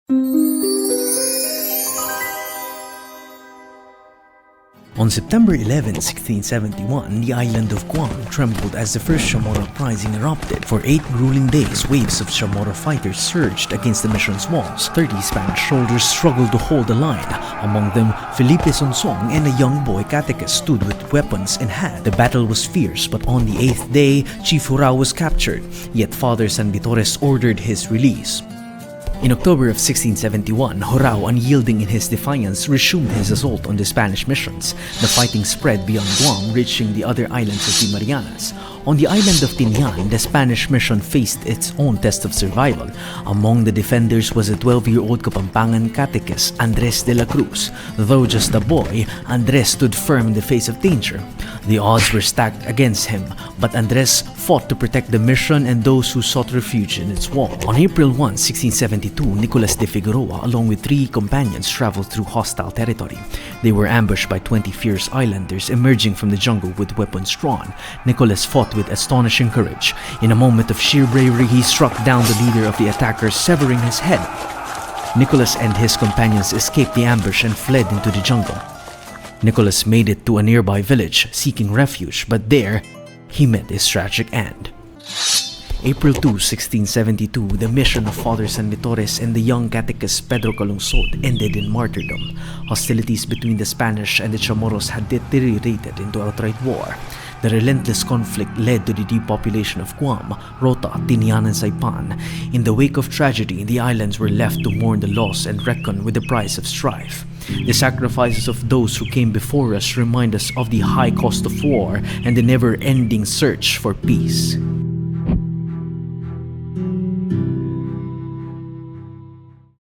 On September 11, 1671, the island of Guam trembled as the first Chamorro uprising erupted. For 8 grueling days, waves of Chamorro fighters surged against the mission's walls. 30 Spanish soldiers struggled to hold the line. Among them, Felipe Sonsong and a young boy catechist stood with weapons in hand. The battle was fierce, but on the 8th day, Chief Hurao was captured. Yet Father San Vitores ordered his release. In October of 1671, Hurao, unyielding in his defiance, resumed his assault on the Spanish missions. The fighting spread beyond Guam, reaching the other islands of the Marianas. On the island of Tinian, the Spanish mission faced its own test of survival. Among the defenders was a 12-year-old Kapampangan catechist, Andres de la Cruz. Though just a boy, Andres stood firm in the face of danger. The odds were stacked against him, but Andres fought to protect the mission and those who sought refuge in its wall. On April 1, 1672, Nicolas de Figueroa, along with 3 companions, traveled through hostile territory. They were ambushed by 20 fierce islanders emerging from the jungle with weapons drawn. Nicolas fought with astonishing courage. In a moment of sheer bravery, he struck down the leader of the attackers, severing his head. Nicolas and his companions escaped the ambush and fled into the jungle. Nicolas made it to a nearby village, seeking refuge, but there, he met his tragic end. April 2, 1672, the mission of Father San Vitores and the young catechist Pedro Calungsod ended in martyrdom. Hostilities between the Spanish and the Chamorros had deteriorated into outright war. The relentless conflict led to the depopulation of Guam, Rota, Tinian, and Saipan. In the wake of tragedy, the islands were left to mourn the loss and reckon with the price of strife. The sacrifices of those who came before us remind us of the high cost of war and the never-ending search for peace.